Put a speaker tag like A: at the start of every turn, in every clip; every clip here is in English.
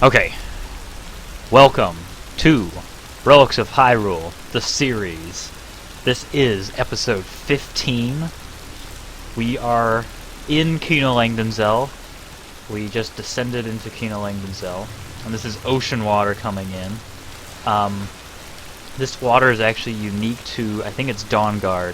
A: Okay, welcome to Relics of Hyrule, the series. This is episode 15. We are in Kinolangdanzel. We just descended into Kinolangdanzel, and this is ocean water coming in. This water is actually unique to, I think it's Dawnguard,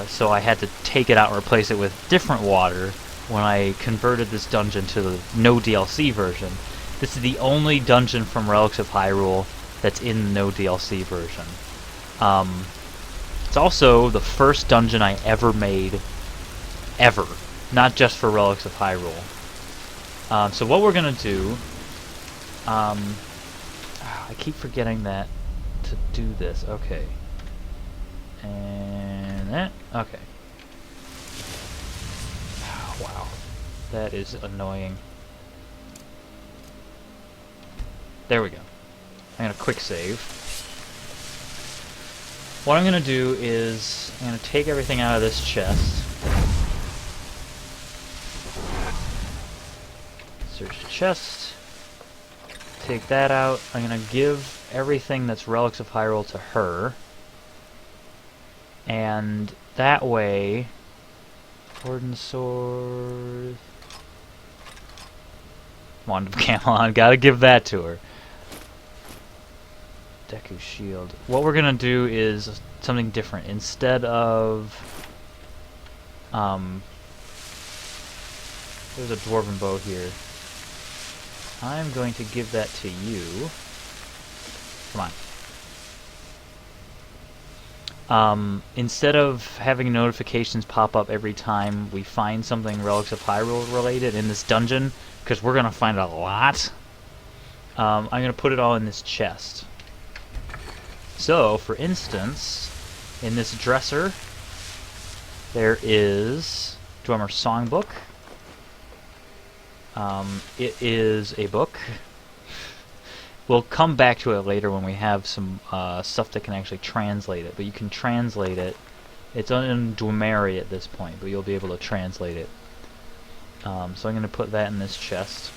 A: so I had to take it out and replace it with different water when I converted this dungeon to the no DLC version. This is the only dungeon from Relics of Hyrule that's in the no DLC version. It's also the first dungeon I ever made, ever. Not just for Relics of Hyrule. So what we're going to do... I keep forgetting that to do this. Okay. And that. Okay. Oh, wow. That is annoying. There we go. I'm going to quick save. What I'm going to do is I'm going to take everything out of this chest. Search the chest. Take that out. I'm going to give everything that's Relics of Hyrule to her. And that way... Warden Sword... Wand of Camelon. Gotta give that to her. Deku Shield. What we're gonna do is something different. Instead of... there's a Dwarven Bow here. I'm going to give that to you. Come on. Instead of having notifications pop up every time we find something Relics of Hyrule related in this dungeon, because we're going to find a lot, I'm going to put it all in this chest. So, for instance, in this dresser, there is Dwemer's Songbook. It is a book. We'll come back to it later when we have some stuff that can actually translate it, but you can translate it. It's in Dwemeri at this point, but you'll be able to translate it. So I'm going to put that in this chest.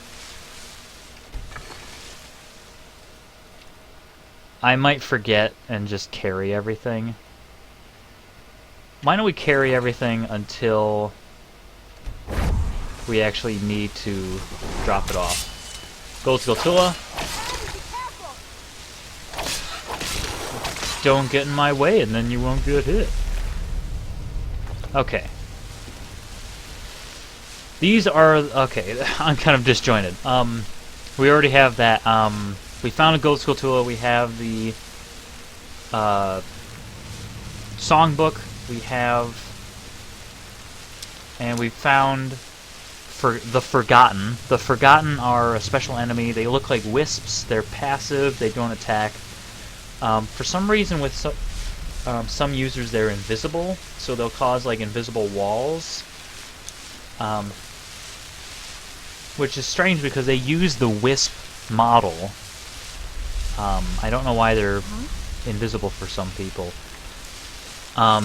A: I might forget and just carry everything. Why don't we carry everything until we actually need to drop it off. Gold Skulltula. Don't get in my way and then you won't get hit. Okay. These are... okay, I'm kind of disjointed. We already have that. We found a Gold Skulltula. We have the Songbook. We have... and we found... the Forgotten. The Forgotten are a special enemy. They look like wisps. They're passive. They don't attack. For some reason, with some users, they're invisible, so they'll cause like invisible walls. Which is strange because they use the wisp model. I don't know why they're invisible for some people. I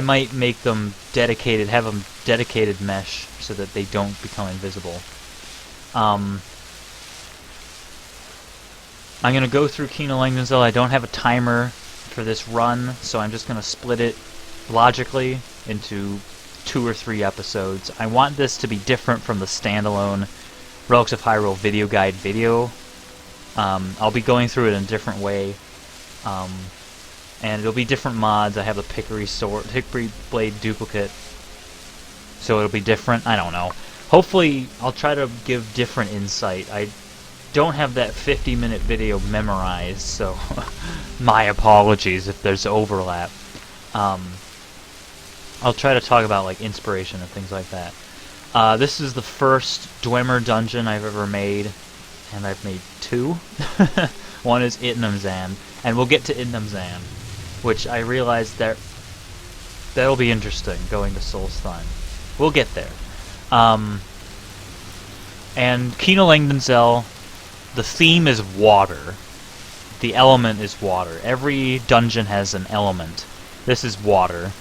A: might make them dedicated, have them dedicated mesh so that they don't become invisible. I'm going to go through Kinolangdanzel. I don't have a timer for this run, so I'm just going to split it logically into 2 or 3 episodes. I want this to be different from the standalone Relics of Hyrule video guide video. I'll be going through it in a different way. And it'll be different mods. I have the Hickory Blade duplicate, so it'll be different. I don't know. Hopefully, I'll try to give different insight. I don't have that 50-minute video memorized, so my apologies if there's overlap. I'll try to talk about like inspiration and things like that. This is the first Dwemer dungeon I've ever made, and I've made 2. One is Itnamzan, and we'll get to Itnamzan, which I realized that'll be interesting, going to Solstheim. We'll get there. And Kinolangdanzel, the theme is water. The element is water. Every dungeon has an element. This is water.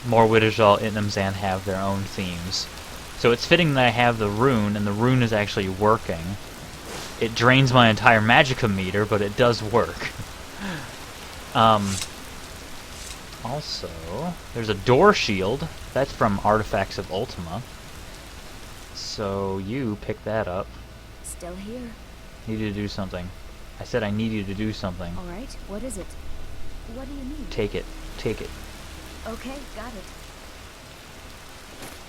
A: More Widdershall, Itnamzan have their own themes. So it's fitting that I have the rune, and the rune is actually working. It drains my entire magicka meter, but it does work. Also, there's a door shield. That's from Artifacts of Ultima. So you pick that up.
B: Still here.
A: Need you to do something. I said I need you to do something.
B: Alright, what is it? What do you need?
A: Take it. Take it.
B: Okay, got it.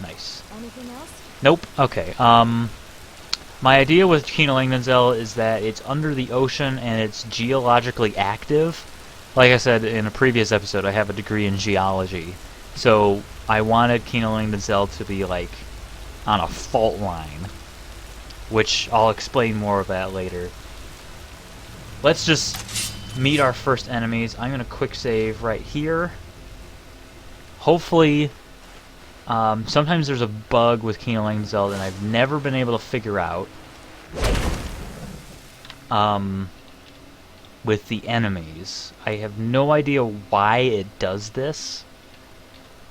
A: Nice.
B: Anything else?
A: Nope. Okay. My idea with Kinolangdanzel is that it's under the ocean and it's geologically active. Like I said in a previous episode, I have a degree in geology. So I wanted Kinolangdanzel to be like on a fault line, which I'll explain more of that later. Let's just meet our first enemies. I'm going to quick save right here. Hopefully, sometimes there's a bug with Kinolangdanzel that I've never been able to figure out. With the enemies. I have no idea why it does this,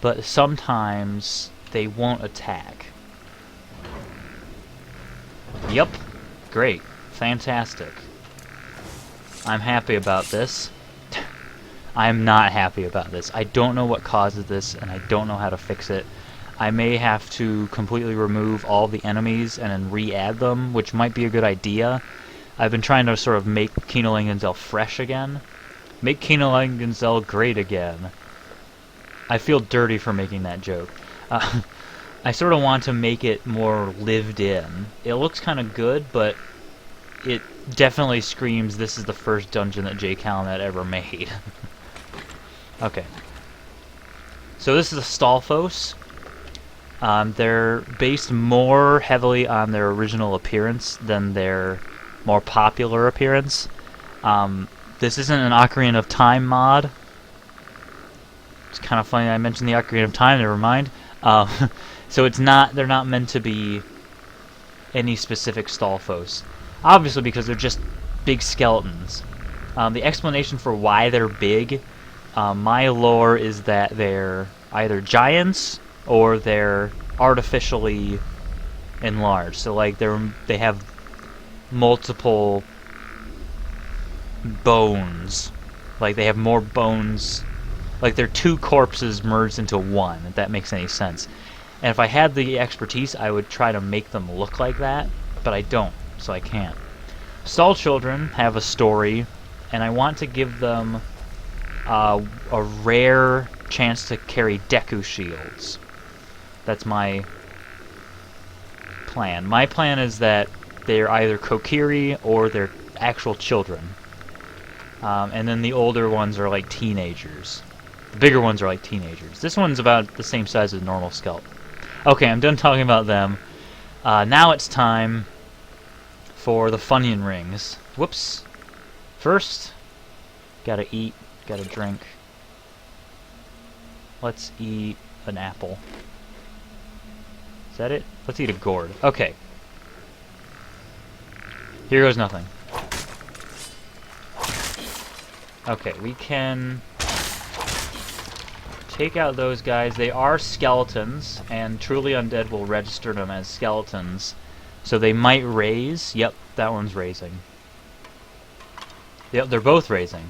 A: but sometimes they won't attack. Yep. Great. Fantastic. I'm happy about this. I'm not happy about this. I don't know what causes this, and I don't know how to fix it. I may have to completely remove all the enemies and then re-add them, which might be a good idea. I've been trying to sort of make Kinolangdanzel fresh again. Make Kinolangdanzel great again. I feel dirty for making that joke. I sort of want to make it more lived in. It looks kind of good, but it definitely screams this is the first dungeon that J. Calumet ever made. Okay. So this is a Stalfos. They're based more heavily on their original appearance than their more popular appearance. This isn't an Ocarina of Time mod. It's kind of funny I mentioned the Ocarina of Time, never mind. So it's not, they're not meant to be any specific Stalfos. Obviously because they're just big skeletons. The explanation for why they're big, my lore is that they're either giants or they're artificially enlarged. So like they have multiple bones. Like they have more bones. Like they're two corpses merged into one, if that makes any sense. And if I had the expertise, I would try to make them look like that, but I don't, so I can't. Stall children have a story, and I want to give them a rare chance to carry Deku shields. That's my plan. My plan is that they're either Kokiri or they're actual children. And then the older ones are like teenagers. The bigger ones are like teenagers. This one's about the same size as a normal skeleton. Okay, I'm done talking about them. Now it's time for the Funyun rings. Whoops. First, gotta eat, gotta drink. Let's eat an apple. Is that it? Let's eat a gourd. Okay. Here goes nothing. Okay, we can take out those guys. They are skeletons, and truly undead will register them as skeletons. So they might raise. Yep, that one's raising. Yep, they're both raising.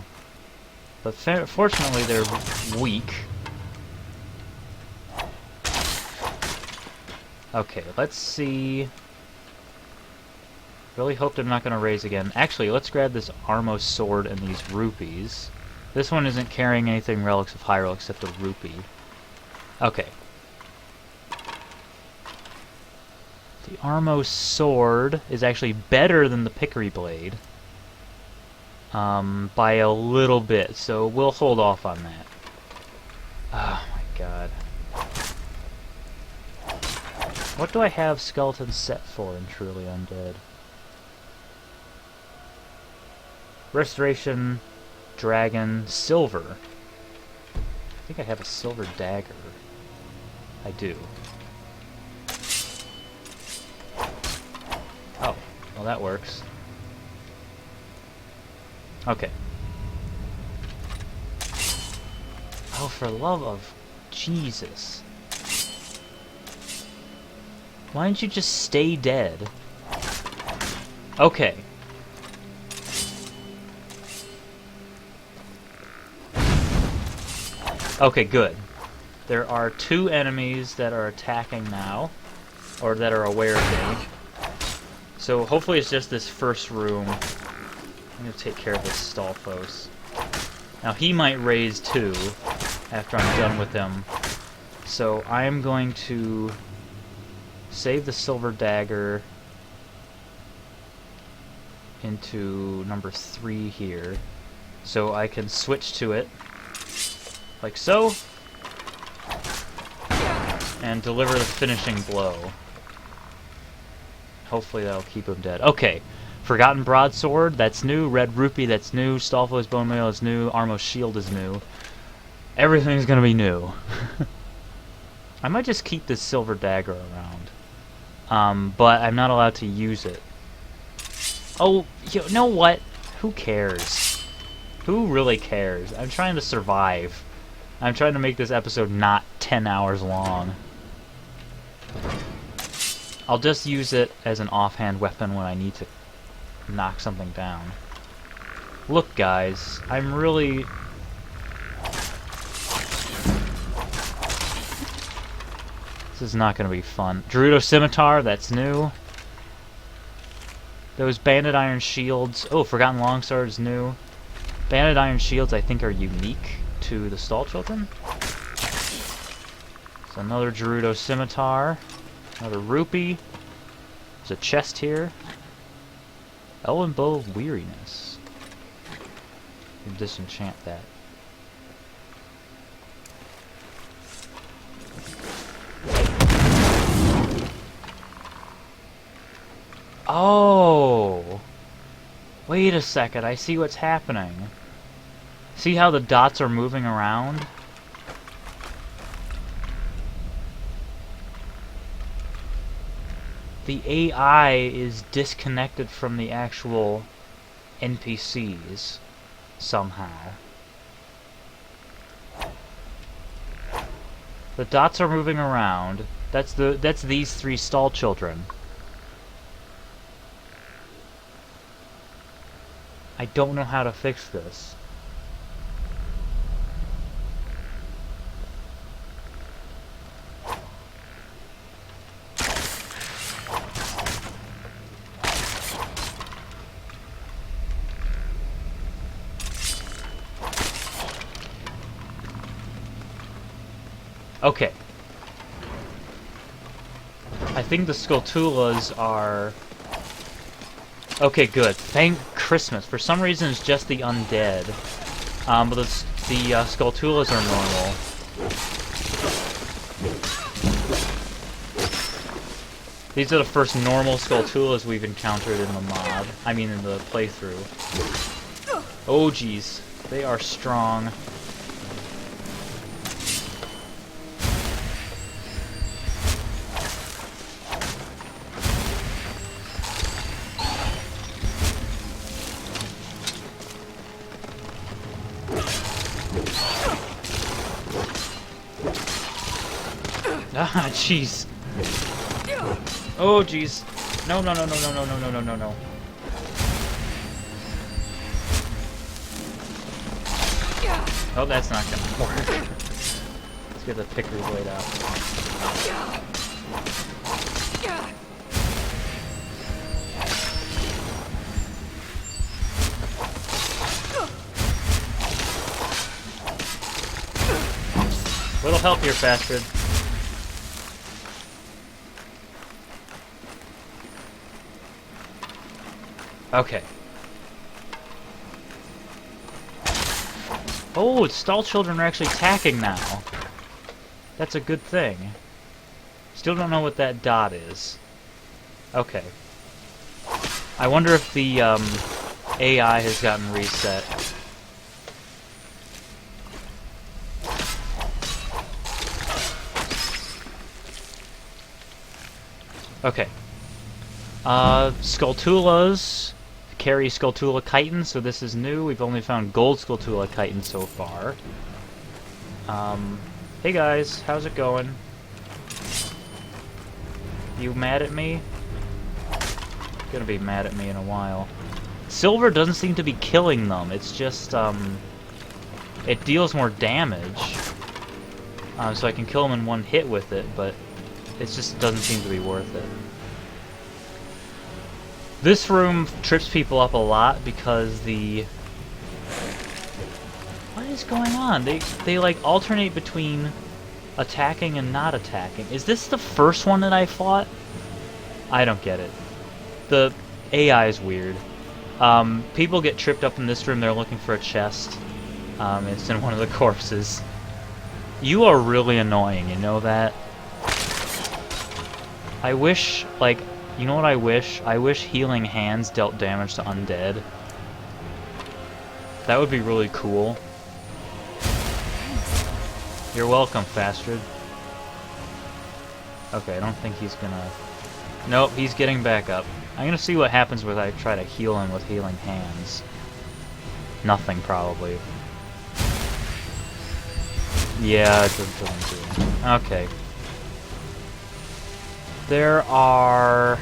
A: But fortunately, they're weak. Okay, let's see. Really hope they're not going to raise again. Actually, let's grab this Armos sword and these rupees. This one isn't carrying anything Relics of Hyrule except a rupee. Okay. The Armos sword is actually better than the Pickery blade. By a little bit, so we'll hold off on that. Oh my god. What do I have skeletons set for in Truly Undead? Restoration, Dragon, Silver. I think I have a silver dagger. I do. Oh, well that works. Okay. Oh, for the love of Jesus. Why don't you just stay dead? Okay. Okay, good. There are 2 enemies that are attacking now, or that are aware of me. So hopefully it's just this first room. I'm going to take care of this Stalfos. Now he might raise too, after I'm done with him. So I am going to save the silver dagger into number 3 here, so I can switch to it, like so, and deliver the finishing blow. Hopefully that'll keep him dead. Okay, Forgotten Broadsword, that's new. Red Rupee, that's new. Stalfos Bone Mail is new. Armos Shield is new. Everything's gonna be new. I might just keep this silver dagger around. But I'm not allowed to use it. Oh, you know what? Who cares? Who really cares? I'm trying to survive. I'm trying to make this episode not 10 hours long. I'll just use it as an offhand weapon when I need to knock something down. Look, guys, I'm really... This is not going to be fun. Gerudo Scimitar, that's new. Those Banded Iron Shields... Oh, Forgotten Longsword is new. Banded Iron Shields, I think, are unique to the Stall Children. So another Gerudo Scimitar. Another Rupee. There's a chest here. Elven Bow of Weariness. You can disenchant that. Oh! Wait a second, I see what's happening. See how the dots are moving around? The AI is disconnected from the actual NPCs somehow. The dots are moving around. That's these 3 Stall Children. I don't know how to fix this. Okay. I think the Skulltulas are... Okay, good. Thank Christmas. For some reason, it's just the undead. But the Skulltulas are normal. These are the first normal Skulltulas we've encountered in the mod. I mean, in the playthrough. Oh, jeez. They are strong. Ah, jeez. Oh, jeez. No, no, no, no, no, no, no, no, no, no, no. Oh, that's not gonna work. Let's get the pickery blade out. Little help here, bastard. Okay. Oh, Stall Children are actually attacking now. That's a good thing. Still don't know what that dot is. Okay. I wonder if the AI has gotten reset. Okay. Skulltulas carry Skulltula chitin, so this is new. We've only found gold Skulltula chitin so far. Hey guys, how's it going? You mad at me? Gonna be mad at me in a while. Silver doesn't seem to be killing them. It's just, it deals more damage. So I can kill them in one hit with it, but it just doesn't seem to be worth it. This room trips people up a lot because the... What is going on? They like alternate between attacking and not attacking. Is this the first one that I fought? I don't get it. The AI is weird. People get tripped up in this room, they're looking for a chest. It's in one of the corpses. You are really annoying, you know that? I wish, like, you know what I wish? I wish healing hands dealt damage to undead. That would be really cool. You're welcome, Fastrid. Okay, I don't think he's gonna... Nope, he's getting back up. I'm gonna see what happens when I try to heal him with healing hands. Nothing, probably. Yeah, it doesn't do it. Okay. There are...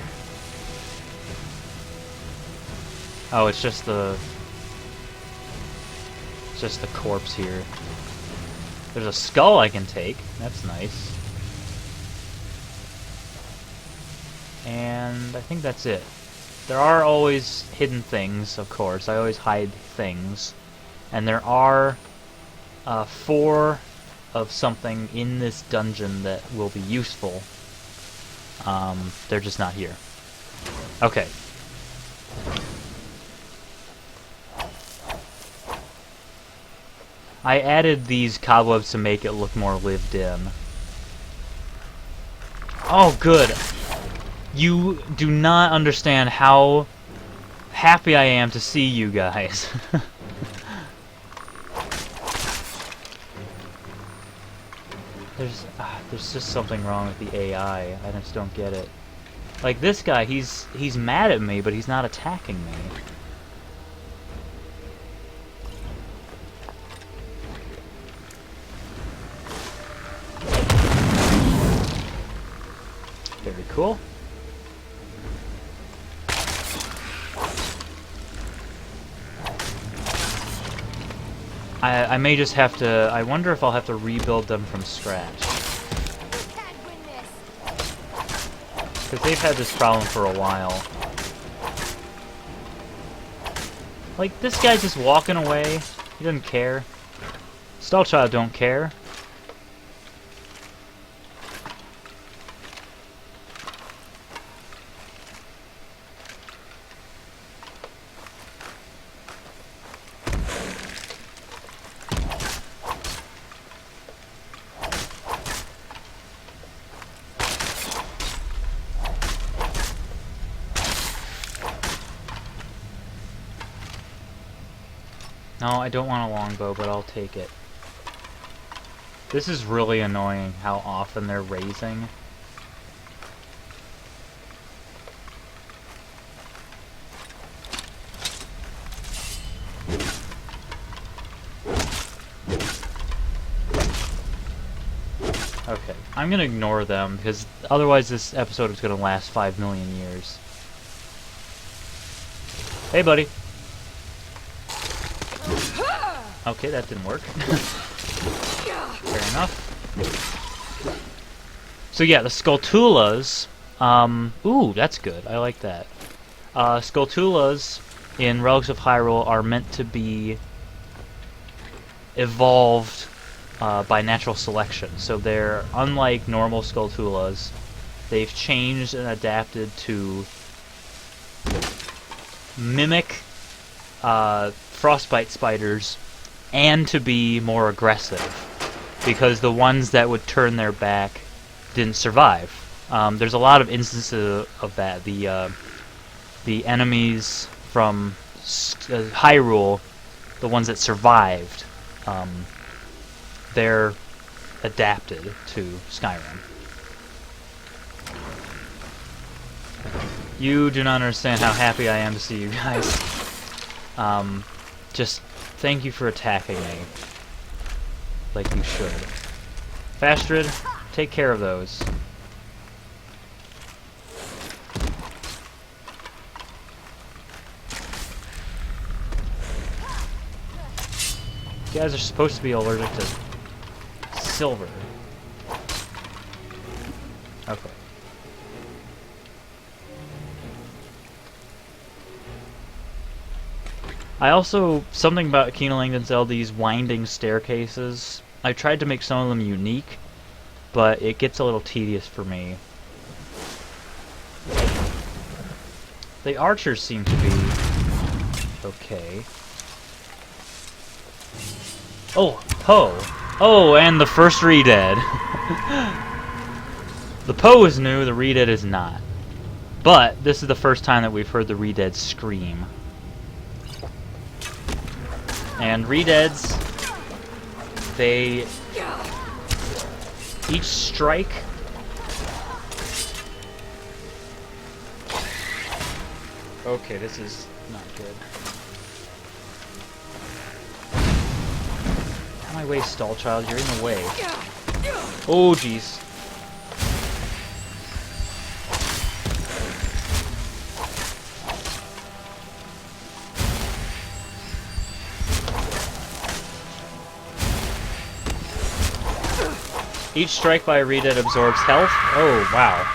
A: Oh, it's just the... It's just the corpse here. There's a skull I can take. That's nice. And I think that's it. There are always hidden things, of course. I always hide things. And there are 4 of something in this dungeon that will be useful. They're just not here. Okay. I added these cobwebs to make it look more lived in. Oh, good. You do not understand how happy I am to see you guys. There's just something wrong with the AI. I just don't get it. Like this guy, he's mad at me, but he's not attacking me. Very cool. I may just have to... I wonder if I'll have to rebuild them from scratch. Because they've had this problem for a while. Like, this guy's just walking away. He doesn't care. Stalfos don't care. No, I don't want a longbow, but I'll take it. This is really annoying how often they're raising. Okay, I'm gonna ignore them, because otherwise this episode is gonna last 5 million years. Hey, buddy. Okay, that didn't work. Fair enough. So yeah, the Skulltulas, ooh, that's good. I like that. Skulltulas in Relics of Hyrule are meant to be evolved by natural selection. So they're unlike normal Skulltulas. They've changed and adapted to mimic frostbite spiders and to be more aggressive, because the ones that would turn their back didn't survive. There's a lot of instances of that. The enemies from Hyrule, the ones that survived, they're adapted to Skyrim. You do not understand how happy I am to see you guys. Just thank you for attacking me. Like you should. Fastrid, take care of those. These guys are supposed to be allergic to silver. Okay. I also, something about Kinolangdanzel, these winding staircases, I tried to make some of them unique, but it gets a little tedious for me. The archers seem to be okay. Oh, Poe! Oh, and the first Redead. The Poe is new, the Redead is not. But this is the first time that we've heard the Redead scream. And Redeads, they each strike okay, this is not good. Out of my way, stall child, you're in the way. Oh jeez. Each strike by a Redead absorbs health. Oh, wow.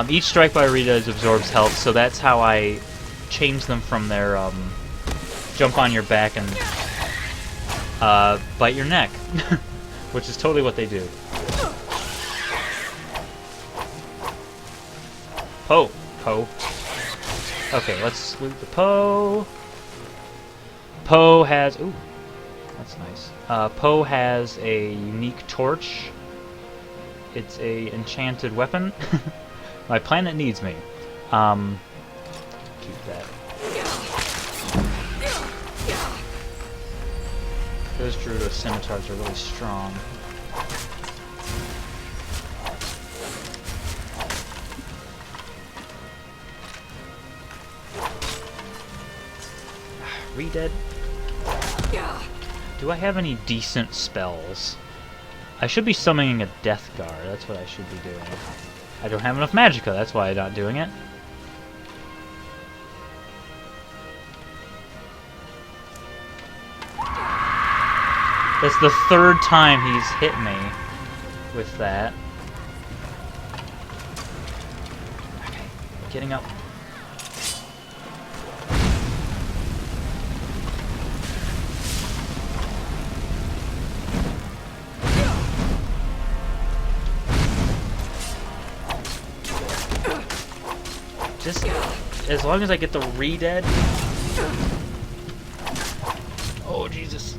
A: Each strike by a Redead absorbs health, so that's how I change them from their jump on your back and bite your neck, which is totally what they do. Poe. Poe. Okay, let's loot the Poe. Poe has... Ooh. That's nice. Poe has a unique torch. It's a enchanted weapon. My planet needs me. Keep that. Those Gerudo scimitars are really strong. Redead. Do I have any decent spells? I should be summoning a Death Guard. That's what I should be doing. I don't have enough magicka. That's why I'm not doing it. That's the third time he's hit me with that. Okay, getting up. Just as long as I get the Redead. Oh Jesus!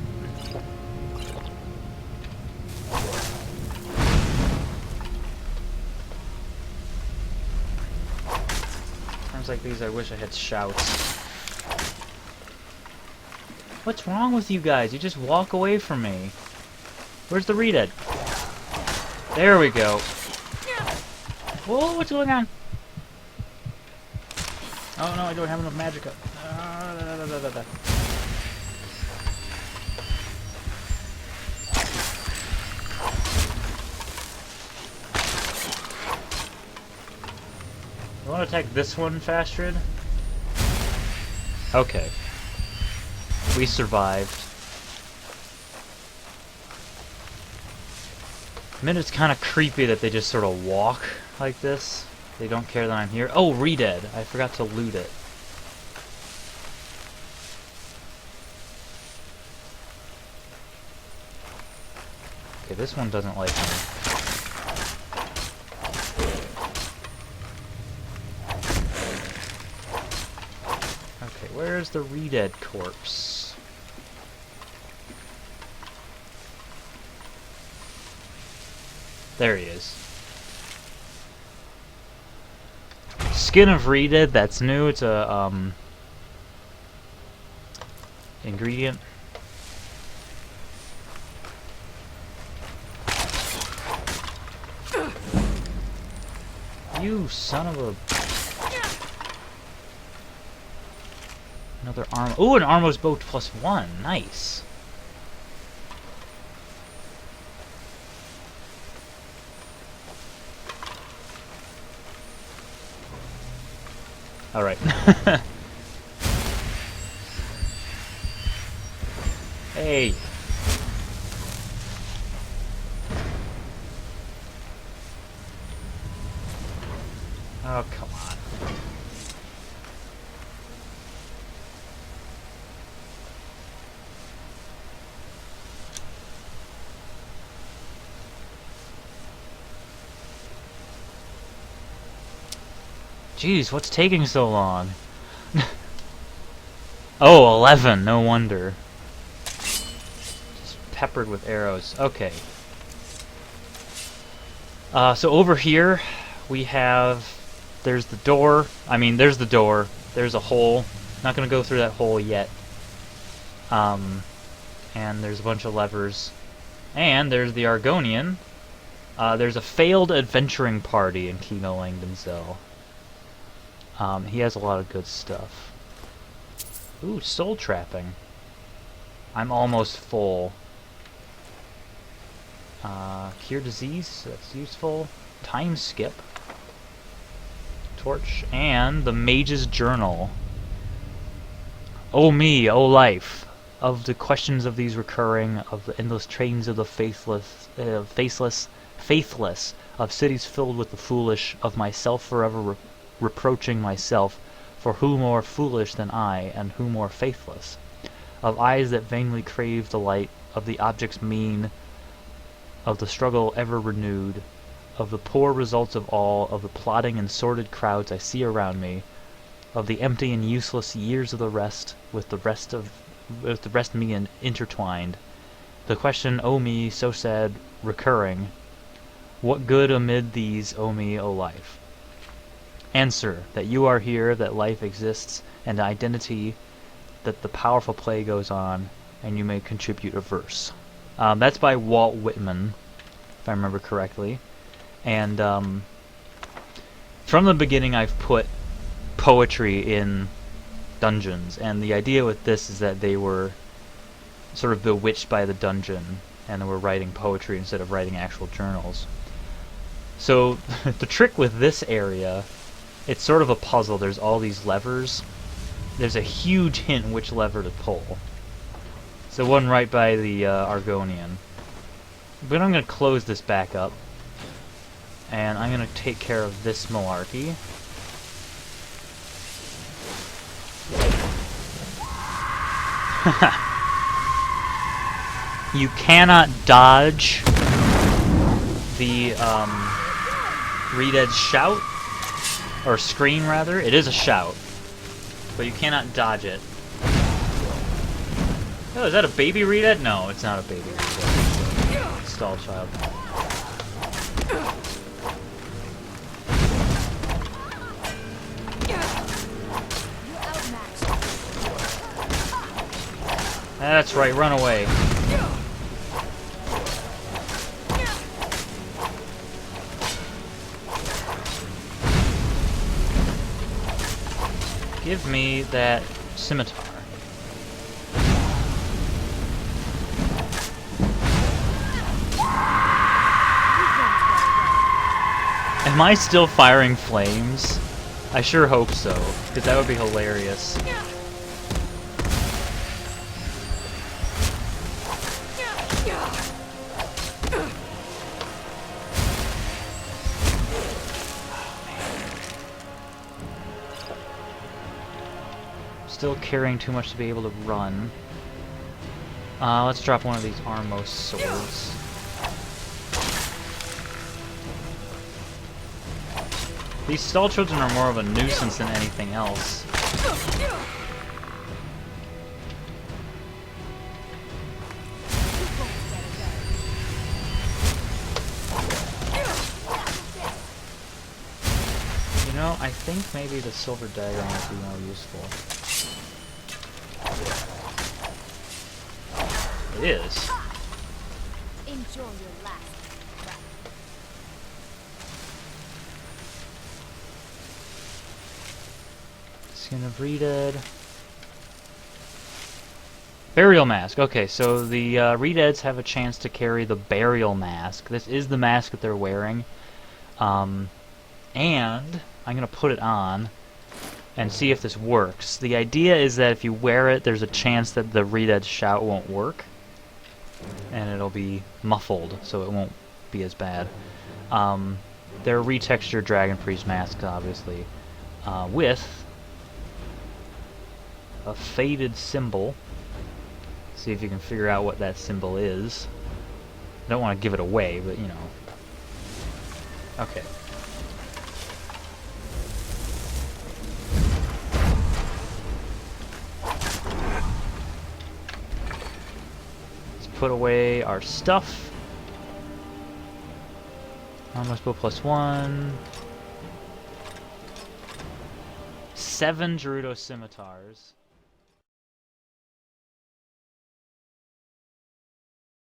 A: Times like these, I wish I had shouts. What's wrong with you guys? You just walk away from me. Where's the Redead? There we go. Whoa! What's going on? Oh no, I don't have enough magicka. You want to attack this one, Fastrid? Okay. We survived. I mean, it's kind of creepy that they just sort of walk like this. They don't care that I'm here. Oh, Redead. I forgot to loot it. Okay, this one doesn't like me. Okay, where's the Redead corpse? There he is. Skin of Redead, that's new. It's a ingredient. You son of a... Another arm. Ooh, an Armos boat +1. Nice. Alright. away! Oh, come on. Jeez, what's taking so long? Oh, 11, no wonder. Just peppered with arrows. Okay. So over here, we have... There's the door. I mean, there's the door. There's a hole. Not gonna go through that hole yet. And there's a bunch of levers. And there's the Argonian. There's a failed adventuring party in Kinolangdanzel. He has a lot of good stuff. Ooh, soul trapping. I'm almost full. Cure disease, that's useful. Time skip. Torch, and the Mage's Journal. Oh me, oh life, of the questions of these recurring, of the endless trains of the faithless, of cities filled with the foolish, of myself forever reproaching myself, for who more foolish than I, and who more faithless? Of eyes that vainly crave the light, of the objects mean, of the struggle ever renewed, of the poor results of all, of the plotting and sordid crowds I see around me, of the empty and useless years of the rest, with the rest me intertwined. The question, oh me, so sad, recurring, what good amid these, oh me, oh life? Answer, that you are here, that life exists, and identity, that the powerful play goes on, and you may contribute a verse. That's by Walt Whitman, if I remember correctly. And from the beginning I've put poetry in dungeons, and the idea with this is that they were sort of bewitched by the dungeon, and they were writing poetry instead of writing actual journals. So the trick with this area, it's sort of a puzzle. There's all these levers. There's a huge hint which lever to pull. So one right by the Argonian. But I'm going to close this back up. And I'm going to take care of this malarkey. You cannot dodge the Redead's shout. Or scream, rather. It is a shout. But you cannot dodge it. Oh, is that a baby Redead? No, it's not a baby Redead. It's a stall child. That's right, run away. Give me that scimitar. Am I still firing flames? I sure hope so, because that would be hilarious. Still carrying too much to be able to run. Let's drop one of these Armos swords. These stall children are more of a nuisance than anything else. You know, I think maybe the silver dagger might be more useful. It is.
B: Enjoy your last breath.
A: Skin of Redead. Burial Mask. Okay, so the Redeads have a chance to carry the Burial Mask. This is the mask that they're wearing. And I'm going to put it on and see if this works. The idea is that if you wear it, there's a chance that the Redead shout won't work. and it'll be muffled, so it won't be as bad. They're retextured Dragon Priest masks, obviously, with a faded symbol. See if you can figure out what that symbol is. I don't want to give it away, but you know. Okay. Let's put away our stuff. Almost go +1. 7 Gerudo scimitars.